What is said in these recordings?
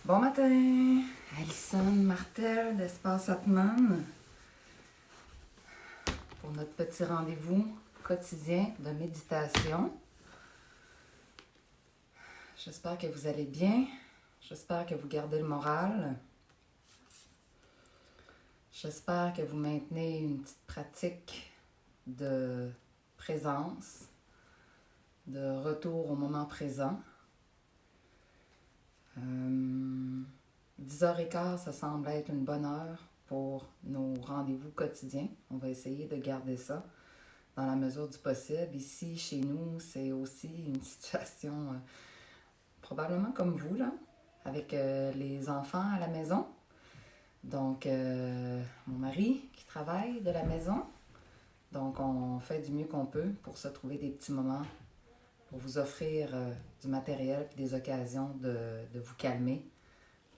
Bon matin, Alison Martel d'Espace Atman pour notre petit rendez-vous quotidien de méditation. J'espère que vous allez bien, j'espère que vous gardez le moral, j'espère que vous maintenez une petite pratique de présence, de retour au moment présent. 10h15, ça semble être une bonne heure pour nos rendez-vous quotidiens. On va essayer de garder ça dans la mesure du possible. Ici, chez nous, c'est aussi une situation probablement comme vous, là, avec les enfants à la maison. Donc, mon mari qui travaille de la maison. Donc, on fait du mieux qu'on peut pour se trouver des petits moments pour vous offrir du matériel et des occasions de vous calmer,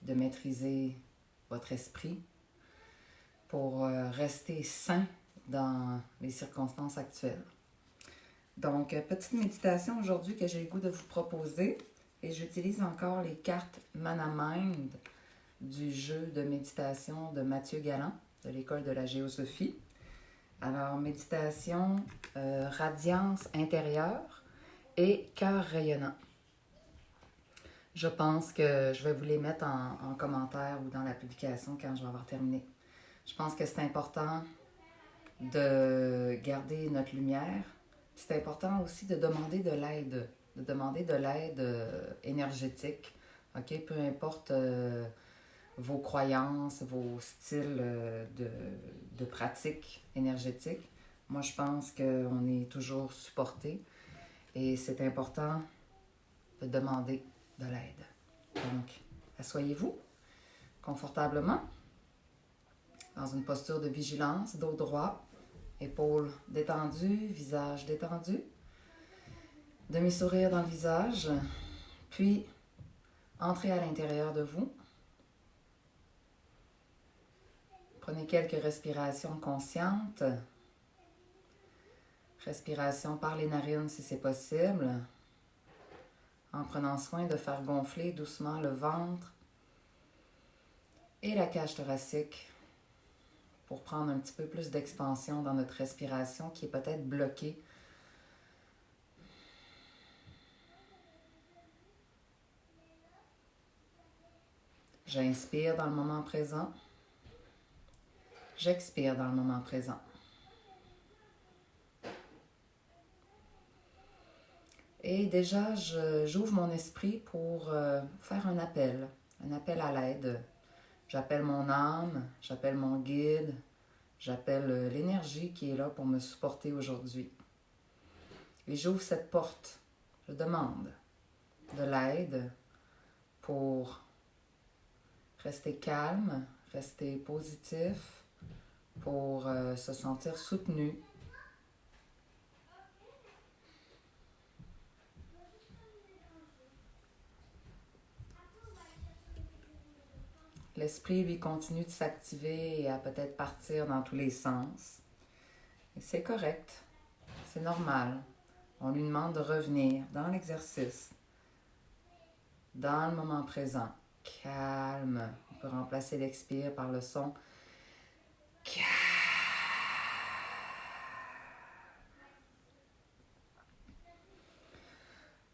de maîtriser votre esprit pour rester sain dans les circonstances actuelles. Donc, petite méditation aujourd'hui que j'ai le goût de vous proposer et j'utilise encore les cartes Mana Mind du jeu de méditation de Mathieu Galland de l'École de la Géosophie. Alors, méditation, radiance intérieure et cœur rayonnant. Je pense que je vais vous les mettre en commentaire ou dans la publication quand je vais avoir terminé. Je pense que c'est important de garder notre lumière. C'est important aussi de demander de l'aide énergétique. Okay? Peu importe vos croyances, vos styles de pratique énergétique. Moi, je pense qu'on est toujours supporté et c'est important de demander de l'aide. Donc, asseyez-vous confortablement dans une posture de vigilance, dos droit, épaules détendues, visage détendu, demi-sourire dans le visage, puis entrez à l'intérieur de vous. Prenez quelques respirations conscientes. Respiration par les narines si c'est possible, en prenant soin de faire gonfler doucement le ventre et la cage thoracique pour prendre un petit peu plus d'expansion dans notre respiration qui est peut-être bloquée. J'inspire dans le moment présent. J'expire dans le moment présent. Et déjà, j'ouvre mon esprit pour faire un appel à l'aide. J'appelle mon âme, j'appelle mon guide, j'appelle l'énergie qui est là pour me supporter aujourd'hui. Et j'ouvre cette porte. Je demande de l'aide pour rester calme, rester positif, pour se sentir soutenu. L'esprit, lui, continue de s'activer et à peut-être partir dans tous les sens. Et c'est correct, c'est normal. On lui demande de revenir dans l'exercice, dans le moment présent, calme. On peut remplacer l'expire par le son calme.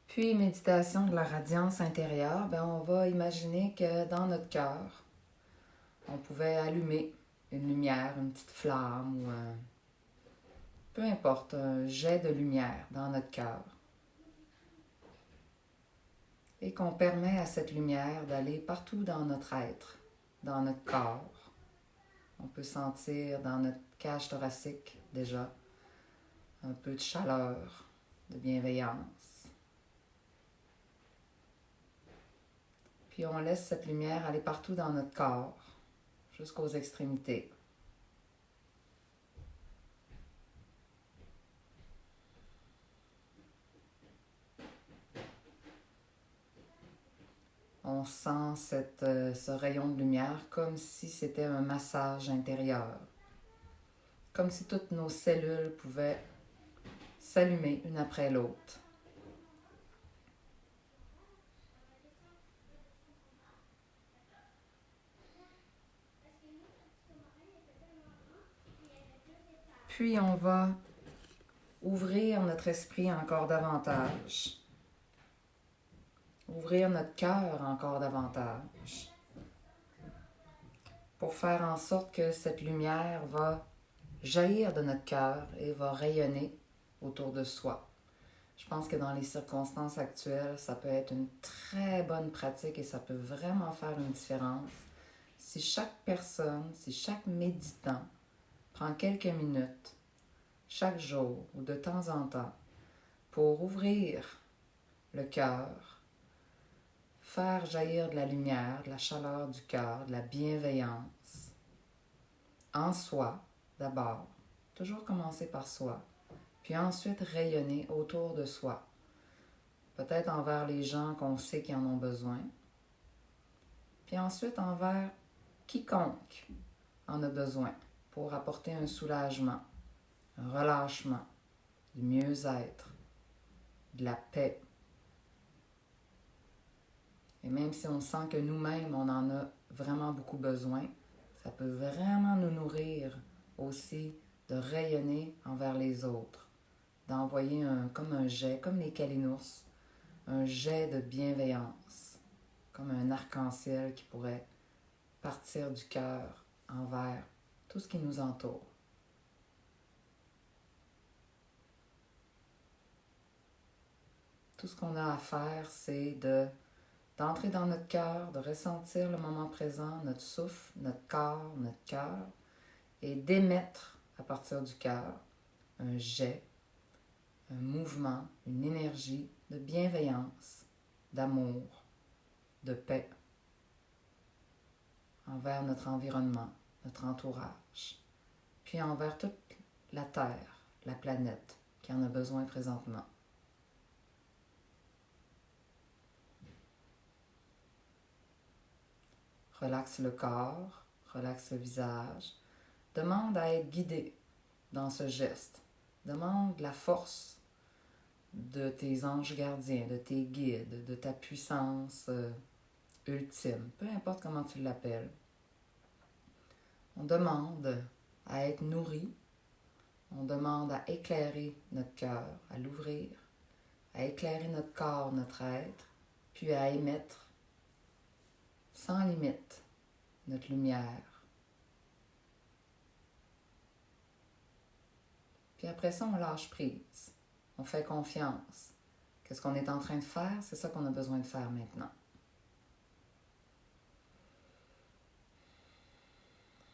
Puis, méditation de la radiance intérieure, on va imaginer que dans notre cœur, on pouvait allumer une lumière, une petite flamme ou peu importe, un jet de lumière dans notre cœur. Et qu'on permet à cette lumière d'aller partout dans notre être, dans notre corps. On peut sentir dans notre cage thoracique déjà un peu de chaleur, de bienveillance. Puis on laisse cette lumière aller partout dans notre corps, jusqu'aux extrémités. On sent ce rayon de lumière comme si c'était un massage intérieur. Comme si toutes nos cellules pouvaient s'allumer une après l'autre. Puis on va ouvrir notre esprit encore davantage. Ouvrir notre cœur encore davantage. Pour faire en sorte que cette lumière va jaillir de notre cœur et va rayonner autour de soi. Je pense que dans les circonstances actuelles, ça peut être une très bonne pratique et ça peut vraiment faire une différence. Si chaque personne, si chaque méditant prend quelques minutes, chaque jour ou de temps en temps, pour ouvrir le cœur, faire jaillir de la lumière, de la chaleur du cœur, de la bienveillance, en soi d'abord, toujours commencer par soi, puis ensuite rayonner autour de soi, peut-être envers les gens qu'on sait qui en ont besoin, puis ensuite envers quiconque en a besoin pour apporter un soulagement, un relâchement, du mieux-être, de la paix. Et même si on sent que nous-mêmes, on en a vraiment beaucoup besoin, ça peut vraiment nous nourrir aussi de rayonner envers les autres, d'envoyer comme un jet, comme les calinours, un jet de bienveillance, comme un arc-en-ciel qui pourrait partir du cœur envers tout ce qui nous entoure. Tout ce qu'on a à faire, c'est d'entrer dans notre cœur, de ressentir le moment présent, notre souffle, notre corps, notre cœur, et d'émettre à partir du cœur un jet, un mouvement, une énergie de bienveillance, d'amour, de paix envers notre environnement, notre entourage, puis envers toute la Terre, la planète qui en a besoin présentement. Relaxe le corps, relaxe le visage. Demande à être guidé dans ce geste. Demande la force de tes anges gardiens, de tes guides, de ta puissance ultime, peu importe comment tu l'appelles. On demande à être nourri, on demande à éclairer notre cœur, à l'ouvrir, à éclairer notre corps, notre être, puis à émettre sans limite notre lumière. Puis après ça, on lâche prise. On fait confiance. Qu'est-ce qu'on est en train de faire? C'est ça qu'on a besoin de faire maintenant.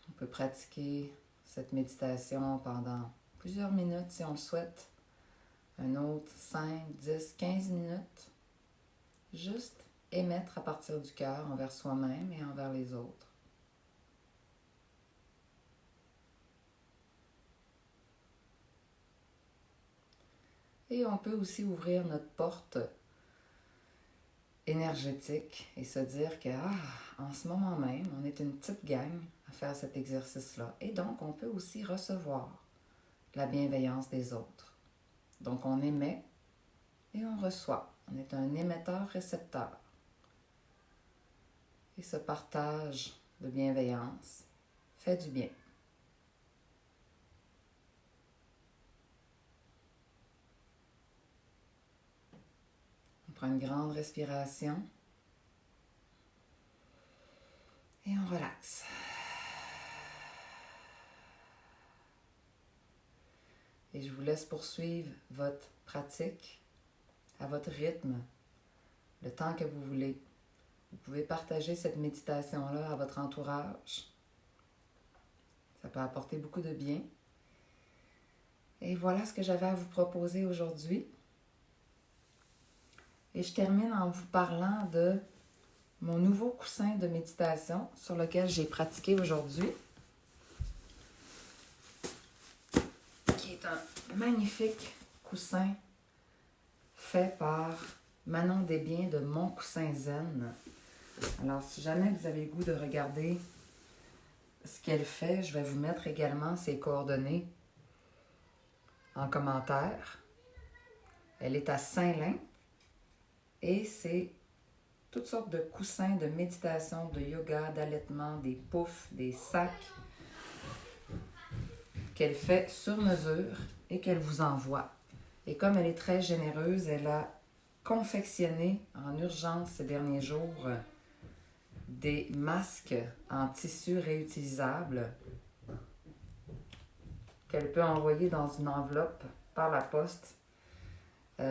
On peut pratiquer cette méditation pendant plusieurs minutes si on le souhaite. Un autre 5, 10, 15 minutes. Juste émettre à partir du cœur envers soi-même et envers les autres. Et on peut aussi ouvrir notre porte énergétique et se dire que en ce moment même, on est une petite gang à faire cet exercice-là. Et donc, on peut aussi recevoir la bienveillance des autres. Donc, on émet et on reçoit. On est un émetteur-récepteur. Et ce partage de bienveillance fait du bien. On prend une grande respiration et on relaxe. Et je vous laisse poursuivre votre pratique à votre rythme, le temps que vous voulez. Vous pouvez partager cette méditation-là à votre entourage. Ça peut apporter beaucoup de bien. Et voilà ce que j'avais à vous proposer aujourd'hui. Et je termine en vous parlant de mon nouveau coussin de méditation sur lequel j'ai pratiqué aujourd'hui, qui est un magnifique coussin fait par Manon Desbiens de Mon Coussin Zen. Alors, si jamais vous avez le goût de regarder ce qu'elle fait, je vais vous mettre également ses coordonnées en commentaire. Elle est à Saint-Lin et c'est toutes sortes de coussins de méditation, de yoga, d'allaitement, des poufs, des sacs qu'elle fait sur mesure et qu'elle vous envoie. Et comme elle est très généreuse, elle a confectionné en urgence ces derniers jours des masques en tissu réutilisable qu'elle peut envoyer dans une enveloppe par la poste. Il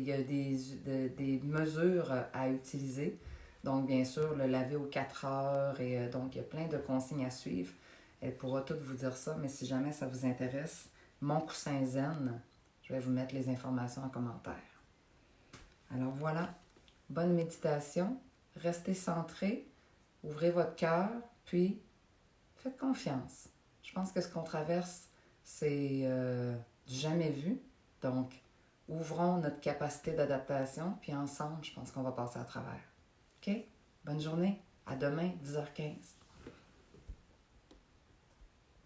y a des mesures à utiliser. Donc, bien sûr, le laver aux 4 heures. Et donc, il y a plein de consignes à suivre. Elle pourra toutes vous dire ça, mais si jamais ça vous intéresse, Mon Coussin Zen, je vais vous mettre les informations en commentaire. Alors voilà, bonne méditation. Restez centré, ouvrez votre cœur, puis faites confiance. Je pense que ce qu'on traverse, c'est du jamais vu. Donc, ouvrons notre capacité d'adaptation, puis ensemble, je pense qu'on va passer à travers. OK? Bonne journée. À demain, 10h15.